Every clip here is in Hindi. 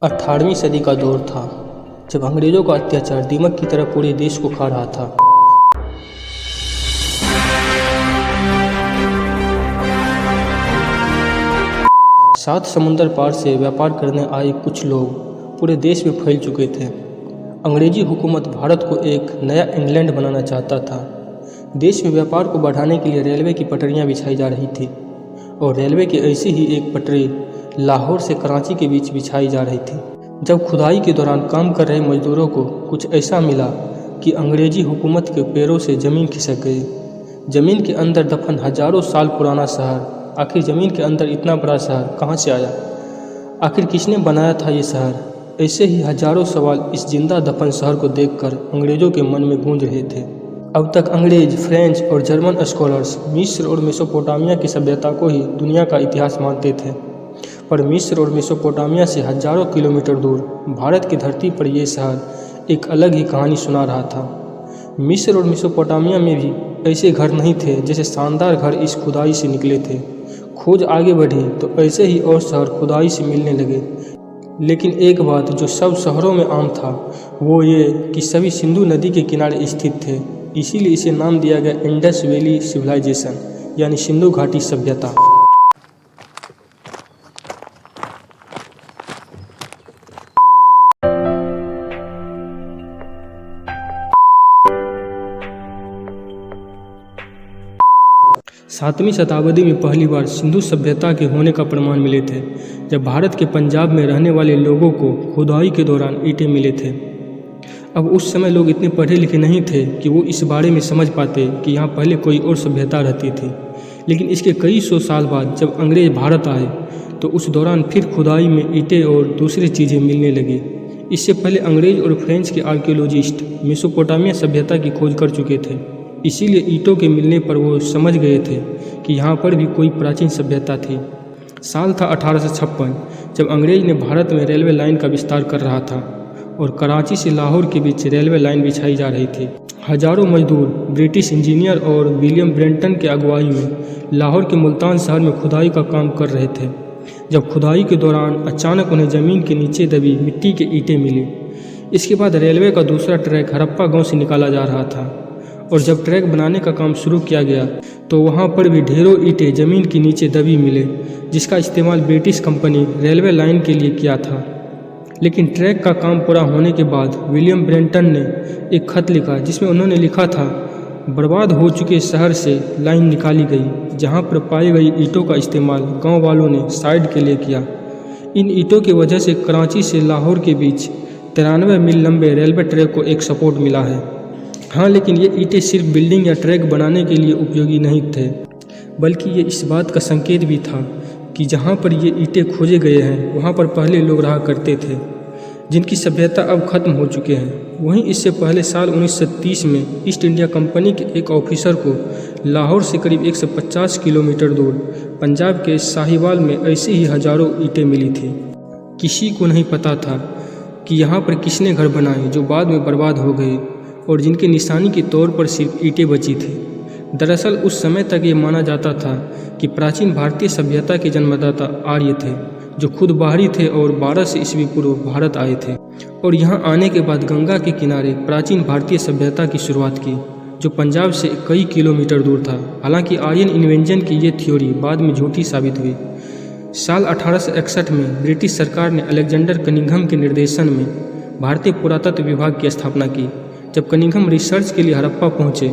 18वीं सदी का दौर था जब अंग्रेज़ों का अत्याचार दीमक की तरह पूरे देश को खा रहा था। सात समुंदर पार से व्यापार करने आए कुछ लोग पूरे देश में फैल चुके थे। अंग्रेजी हुकूमत भारत को एक नया इंग्लैंड बनाना चाहता था। देश में व्यापार को बढ़ाने के लिए रेलवे की पटरियां बिछाई जा रही थी और रेलवे की ऐसी ही एक पटरी लाहौर से कराची के बीच बिछाई जा रही थी। जब खुदाई के दौरान काम कर रहे मजदूरों को कुछ ऐसा मिला कि अंग्रेजी हुकूमत के पैरों से ज़मीन खिसक गई। ज़मीन के अंदर दफन हजारों साल पुराना शहर आखिर ज़मीन के अंदर इतना बड़ा शहर कहाँ से आया? आखिर किसने बनाया था ये शहर? ऐसे ही हजारों सवाल इस जिंदा दफन शहर को देखकर अंग्रेज़ों के मन में गूंज रहे थे। अब तक अंग्रेज, फ्रेंच और जर्मन स्कॉलर्स मिस्र और मेसोपोटामिया की सभ्यता को ही दुनिया का इतिहास मानते थे, पर मिस्र और मेसोपोटामिया से हजारों किलोमीटर दूर भारत की धरती पर यह शहर एक अलग ही कहानी सुना रहा था। मिस्र और मेसोपोटामिया में भी ऐसे घर नहीं थे जैसे शानदार घर इस खुदाई से निकले थे। खोज आगे बढ़ी तो ऐसे ही और शहर खुदाई से मिलने लगे। लेकिन एक बात जो सब शहरों में आम था वो ये कि सभी सिंधु नदी के किनारे स्थित थे। इसीलिए इसे नाम दिया गया इंडस वैली सिविलाइजेशन यानी सिंधु घाटी सभ्यता। सातवीं शताब्दी में पहली बार सिंधु सभ्यता के होने का प्रमाण मिले थे जब भारत के पंजाब में रहने वाले लोगों को खुदाई के दौरान ईंटें मिले थे। अब उस समय लोग इतने पढ़े लिखे नहीं थे कि वो इस बारे में समझ पाते कि यहाँ पहले कोई और सभ्यता रहती थी। लेकिन इसके कई सौ साल बाद जब अंग्रेज भारत आए तो उस दौरान फिर खुदाई में ईंटें और दूसरी चीज़ें मिलने लगी। इससे पहले अंग्रेज और फ्रेंच के आर्कियोलॉजिस्ट मेसोपोटामिया सभ्यता की खोज कर चुके थे। इसीलिए ईंटों के मिलने पर वो समझ गए थे कि यहाँ पर भी कोई प्राचीन सभ्यता थी। साल था 1856 जब अंग्रेज ने भारत में रेलवे लाइन का विस्तार कर रहा था और कराची से लाहौर के बीच रेलवे लाइन बिछाई जा रही थी। हजारों मजदूर ब्रिटिश इंजीनियर और विलियम ब्रेंटन के अगुवाई में लाहौर के मुल्तान शहर में खुदाई का काम कर रहे थे। जब खुदाई के दौरान अचानक उन्हें ज़मीन के नीचे दबी मिट्टी की ईंटें मिली। इसके बाद रेलवे का दूसरा ट्रैक हड़प्पा गाँव से निकाला जा रहा था और जब ट्रैक बनाने का काम शुरू किया गया तो वहाँ पर भी ढेरों ईंटें ज़मीन के नीचे दबी मिले जिसका इस्तेमाल ब्रिटिश कंपनी रेलवे लाइन के लिए किया था। लेकिन ट्रैक का काम पूरा होने के बाद विलियम ब्रेंटन ने एक खत लिखा जिसमें उन्होंने लिखा था, बर्बाद हो चुके शहर से लाइन निकाली गई। जहाँ पर पाई गई ईंटों का इस्तेमाल गाँव वालों ने साइड के लिए किया। इन ईंटों की वजह से कराची से लाहौर के बीच 93 मील लंबे रेलवे ट्रैक को एक सपोर्ट मिला है। हाँ, लेकिन ये ईंटें सिर्फ बिल्डिंग या ट्रैक बनाने के लिए उपयोगी नहीं थे, बल्कि ये इस बात का संकेत भी था कि जहाँ पर ये ईंटें खोजे गए हैं वहाँ पर पहले लोग रहा करते थे जिनकी सभ्यता अब खत्म हो चुके हैं। वहीं इससे पहले साल 1930 में ईस्ट इंडिया कंपनी के एक ऑफिसर को लाहौर से करीब 150 किलोमीटर दूर पंजाब के साहिवाल में ऐसी ही हजारों ईंटें मिली थी। किसी को नहीं पता था कि यहाँ पर किसने घर बनाए जो बाद में बर्बाद हो गए और जिनके निशानी के तौर पर सिर्फ ईंटें बची थी। दरअसल उस समय तक ये माना जाता था कि प्राचीन भारतीय सभ्यता के जन्मदाता आर्य थे जो खुद बाहरी थे और 1200 ईस्वी पूर्व भारत आए थे और यहाँ आने के बाद गंगा के किनारे प्राचीन भारतीय सभ्यता की शुरुआत की जो पंजाब से कई किलोमीटर दूर था। हालांकि आर्यन इन्वेंजन की ये थ्योरी बाद में झूठी साबित हुई। साल 1861 में ब्रिटिश सरकार ने अलेक्जेंडर कनिंघम के निर्देशन में भारतीय पुरातत्व विभाग की स्थापना की। जब कनिंघम रिसर्च के लिए हड़प्पा पहुंचे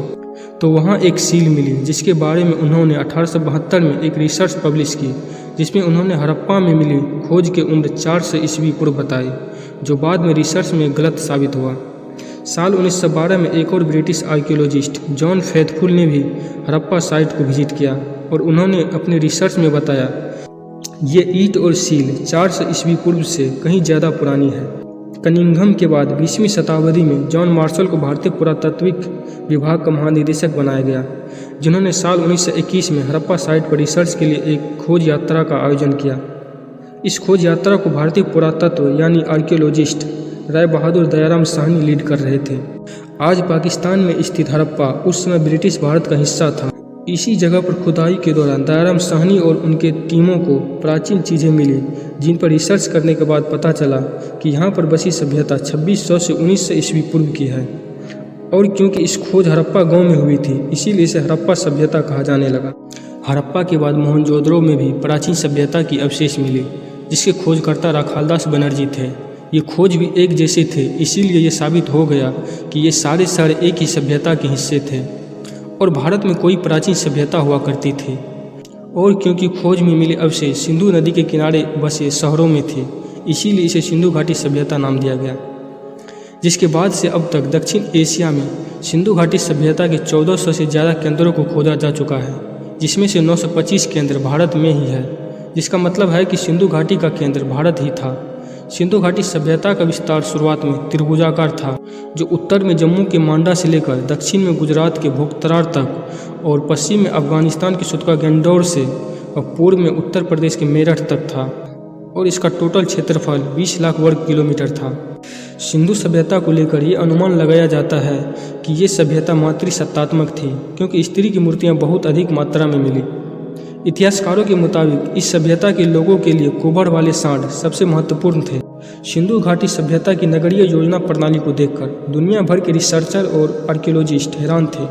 तो वहां एक सील मिली जिसके बारे में उन्होंने 1872 में एक रिसर्च पब्लिश की जिसमें उन्होंने हड़प्पा में मिली खोज के उम्र 400 ईस्वी पूर्व बताई, जो बाद में रिसर्च में गलत साबित हुआ। साल 1912 में एक और ब्रिटिश आर्कियोलॉजिस्ट जॉन फैथफुल ने भी हड़प्पा साइट को विजिट किया और उन्होंने अपने रिसर्च में बताया ये ईंट और सील 400 ईस्वी पूर्व से कहीं ज़्यादा पुरानी है। कनिंघम के बाद 20वीं शताब्दी में जॉन मार्शल को भारतीय पुरातात्विक विभाग का महानिदेशक बनाया गया, जिन्होंने साल 1921 में हड़प्पा साइट पर रिसर्च के लिए एक खोज यात्रा का आयोजन किया। इस खोज यात्रा को भारतीय पुरातत्व यानी आर्कियोलॉजिस्ट राय बहादुर दयाराम साहनी लीड कर रहे थे। आज पाकिस्तान में स्थित हड़प्पा उस समय ब्रिटिश भारत का हिस्सा था। इसी जगह पर खुदाई के दौरान दयाराम साहनी और उनके टीमों को प्राचीन चीज़ें मिली, जिन पर रिसर्च करने के बाद पता चला कि यहाँ पर बसी सभ्यता 2600 से 1900 ईस्वी पूर्व की है। और क्योंकि इस खोज हड़प्पा गांव में हुई थी, इसीलिए इसे हड़प्पा सभ्यता कहा जाने लगा। हड़प्पा के बाद मोहनजोदड़ो में भी प्राचीन सभ्यता की अवशेष मिले, जिसके खोजकर्ता राखालदास बनर्जी थे। ये खोज भी एक जैसे थे, इसीलिए ये साबित हो गया कि ये सारे शहर एक ही सभ्यता के हिस्से थे और भारत में कोई प्राचीन सभ्यता हुआ करती थी। और क्योंकि खोज में मिले अवशेष सिंधु नदी के किनारे बसे शहरों में थे, इसीलिए इसे सिंधु घाटी सभ्यता नाम दिया गया। जिसके बाद से अब तक दक्षिण एशिया में सिंधु घाटी सभ्यता के 1400 से ज़्यादा केंद्रों को खोजा जा चुका है, जिसमें से 925 केंद्र भारत में ही है, जिसका मतलब है कि सिंधु घाटी का केंद्र भारत ही था। सिंधु घाटी सभ्यता का विस्तार शुरुआत में त्रिभुजाकार था, जो उत्तर में जम्मू के मांडा से लेकर दक्षिण में गुजरात के भोक्तरार तक और पश्चिम में अफगानिस्तान के सुतका गंडौर से और पूर्व में उत्तर प्रदेश के मेरठ तक था, और इसका टोटल क्षेत्रफल 20 लाख वर्ग किलोमीटर था। सिंधु सभ्यता को लेकर ये अनुमान लगाया जाता है कि ये सभ्यता मातृसत्तात्मक थी, क्योंकि स्त्री की मूर्तियाँ बहुत अधिक मात्रा में मिली। इतिहासकारों के मुताबिक इस सभ्यता के लोगों के लिए कुबड़ वाले सांड सबसे महत्वपूर्ण थे। सिंधु घाटी सभ्यता की नगरीय योजना प्रणाली को देखकर दुनिया भर के रिसर्चर और आर्कियोलॉजिस्ट हैरान थे।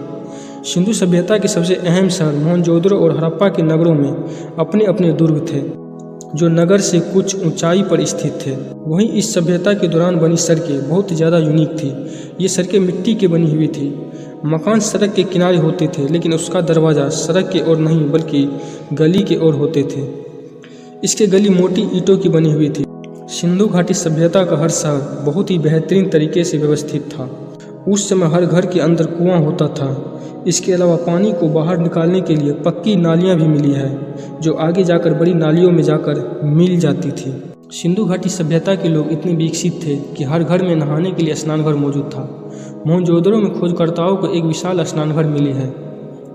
सिंधु सभ्यता के सबसे अहम शहर मोहनजोदड़ो और हड़प्पा के नगरों में अपने अपने दुर्ग थे, जो नगर से कुछ ऊंचाई पर स्थित थे। वहीं इस सभ्यता के दौरान बनी सड़कें बहुत ज़्यादा यूनिक थी। ये सड़कें मिट्टी की बनी हुई थी। मकान सड़क के किनारे होते थे, लेकिन उसका दरवाज़ा सड़क के ओर नहीं बल्कि गली के ओर होते थे। इसके गली मोटी ईंटों की बनी हुई थी। सिंधु घाटी सभ्यता का हर शहर बहुत ही बेहतरीन तरीके से व्यवस्थित था। उस समय हर घर के अंदर कुआं होता था। इसके अलावा पानी को बाहर निकालने के लिए पक्की नालियाँ भी मिली है, जो आगे जाकर बड़ी नालियों में जाकर मिल जाती थी। सिंधु घाटी सभ्यता के लोग इतने विकसित थे कि हर घर में नहाने के लिए स्नानघर मौजूद था। मोहनजोदड़ो में खोजकर्ताओं को एक विशाल स्नानघर मिली है,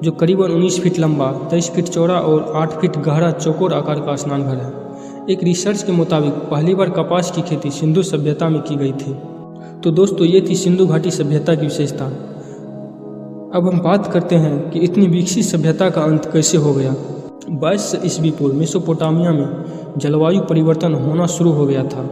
जो करीबन 19 फीट लंबा, 23 फीट चौड़ा और 8 फीट गहरा चौकोर आकार का स्नानघर है। एक रिसर्च के मुताबिक पहली बार कपास की खेती सिंधु सभ्यता में की गई थी। तो दोस्तों, ये थी सिंधु घाटी सभ्यता की विशेषता। अब हम बात करते हैं कि इतनी विकसित सभ्यता का अंत कैसे हो गया। 22 ईस्वी पूर्व मेसोपोटामिया में जलवायु परिवर्तन होना शुरू हो गया था।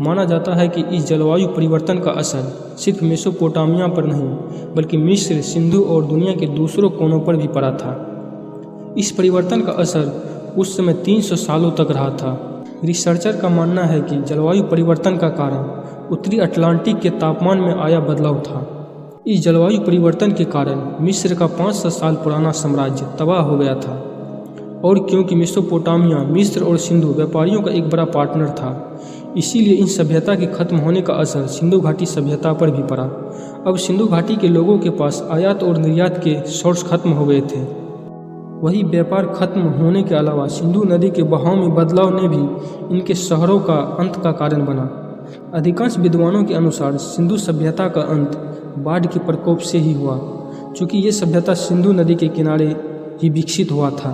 माना जाता है कि इस जलवायु परिवर्तन का असर सिर्फ मेसोपोटामिया पर नहीं, बल्कि मिस्र, सिंधु और दुनिया के दूसरों कोनों पर भी पड़ा था। इस परिवर्तन का असर उस समय 300 सालों तक रहा था। रिसर्चर का मानना है कि जलवायु परिवर्तन का कारण उत्तरी अटलांटिक के तापमान में आया बदलाव था। इस जलवायु परिवर्तन के कारण मिस्र का 500 साल पुराना साम्राज्य तबाह हो गया था। और क्योंकि मेसोपोटामिया, मिस्र और सिंधु व्यापारियों का एक बड़ा पार्टनर था, इसीलिए इन सभ्यता के खत्म होने का असर सिंधु घाटी सभ्यता पर भी पड़ा। अब सिंधु घाटी के लोगों के पास आयात और निर्यात के सोर्स खत्म हो गए थे। वही व्यापार खत्म होने के अलावा सिंधु नदी के बहाव में बदलाव ने भी इनके शहरों का अंत का कारण बना। अधिकांश विद्वानों के अनुसार सिंधु सभ्यता का अंत बाढ़ के प्रकोप से ही हुआ, चूँकि ये सभ्यता सिंधु नदी के किनारे ही विकसित हुआ था।